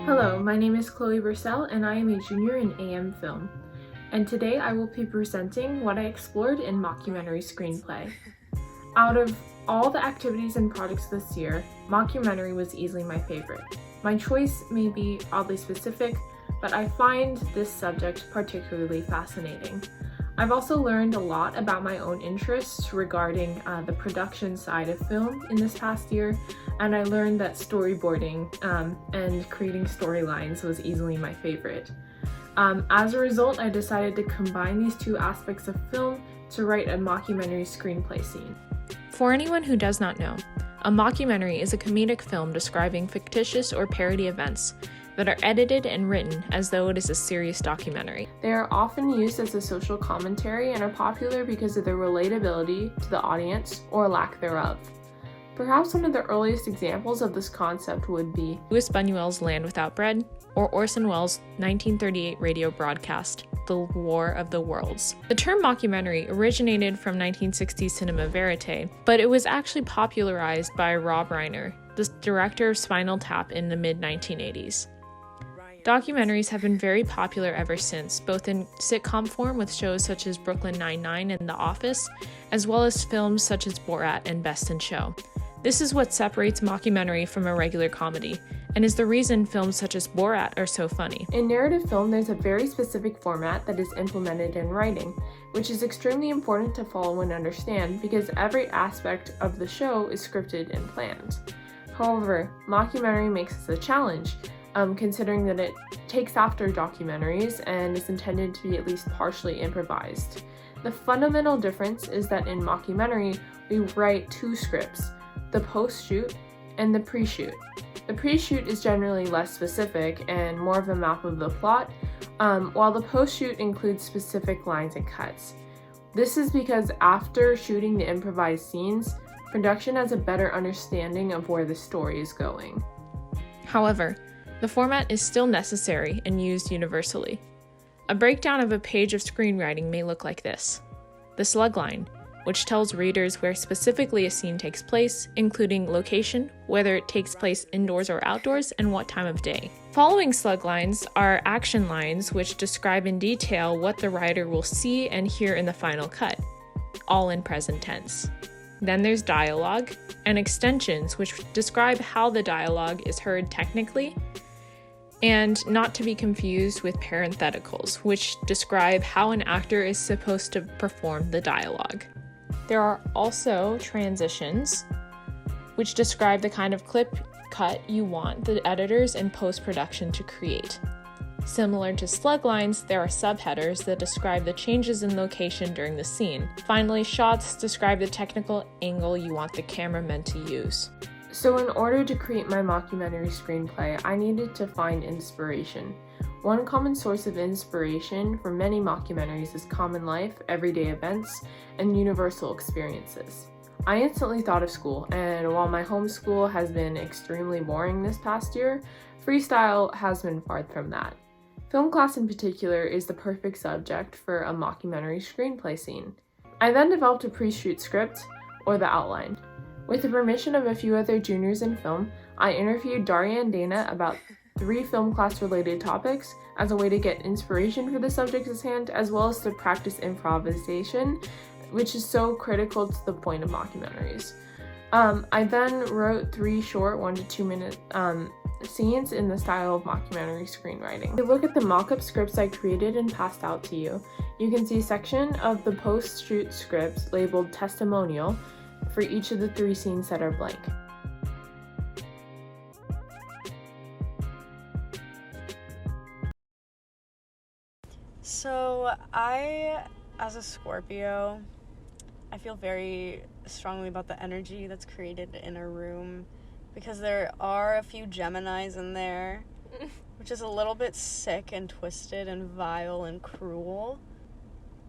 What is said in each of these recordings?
Hello, my name is ChloeB and I am a junior in AM Film. And today I will be presenting what I explored in mockumentary screenplay. Out of all the activities and projects this year, mockumentary was easily my favorite. My choice may be oddly specific, but I find this subject particularly fascinating. I've also learned a lot about my own interests regarding the production side of film in this past year, and I learned that storyboarding and creating storylines was easily my favorite. As a result, I decided to combine these two aspects of film to write a mockumentary screenplay scene. For anyone who does not know, a mockumentary is a comedic film describing fictitious or parody events that are edited and written as though it is a serious documentary. They are often used as a social commentary and are popular because of their relatability to the audience or lack thereof. Perhaps one of the earliest examples of this concept would be Louis Buñuel's Land Without Bread or Orson Welles' 1938 radio broadcast, The War of the Worlds. The term mockumentary originated from 1960s cinema verite, but it was actually popularized by Rob Reiner, the director of Spinal Tap in the mid-1980s. Documentaries have been very popular ever since, both in sitcom form with shows such as Brooklyn Nine-Nine and The Office, as well as films such as Borat and Best in Show. This is what separates mockumentary from a regular comedy, and is the reason films such as Borat are so funny. In narrative film, there's a very specific format that is implemented in writing, which is extremely important to follow and understand because every aspect of the show is scripted and planned. However, mockumentary makes this a challenge, considering that it takes after documentaries and is intended to be at least partially improvised. The fundamental difference is that in mockumentary, we write two scripts, the post-shoot and the pre-shoot. The pre-shoot is generally less specific and more of a map of the plot, while the post-shoot includes specific lines and cuts. This is because after shooting the improvised scenes, production has a better understanding of where the story is going. However, the format is still necessary and used universally. A breakdown of a page of screenwriting may look like this. The slug line, which tells readers where specifically a scene takes place, including location, whether it takes place indoors or outdoors, and what time of day. Following slug lines are action lines, which describe in detail what the writer will see and hear in the final cut, all in present tense. Then there's dialogue and extensions, which describe how the dialogue is heard technically, and not to be confused with parentheticals, which describe how an actor is supposed to perform the dialogue. There are also transitions, which describe the kind of clip cut you want the editors in post-production to create. Similar to slug lines, there are subheaders that describe the changes in location during the scene. Finally, shots describe the technical angle you want the cameraman to use. So in order to create my mockumentary screenplay, I needed to find inspiration. One common source of inspiration for many mockumentaries is common life, everyday events, and universal experiences. I instantly thought of school, and while my homeschool has been extremely boring this past year, freestyle has been far from that. Film class in particular is the perfect subject for a mockumentary screenplay scene. I then developed a pre-shoot script, or the outline. With the permission of a few other juniors in film, I interviewed Daria and Dana about 3 film class related topics as a way to get inspiration for the subject at hand, as well as to practice improvisation, which is so critical to the point of mockumentaries. I then wrote 3 short 1 to 2 minute scenes in the style of mockumentary screenwriting. If you look at the mock-up scripts I created and passed out to you, you can see a section of the post-shoot script labeled Testimonial for each of the 3 scenes that are blank. So as a Scorpio, I feel very strongly about the energy that's created in a room because there are a few Geminis in there, which is a little bit sick and twisted and vile and cruel.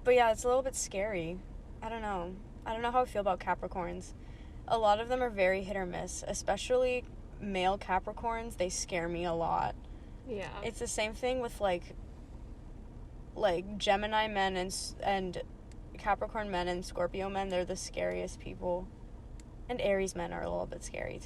But yeah, it's a little bit scary. I don't know how I feel about Capricorns. A lot of them are very hit or miss, especially male Capricorns. They scare me a lot. Yeah. It's the same thing with like Gemini men and Capricorn men and Scorpio men. They're the scariest people. And Aries men are a little bit scary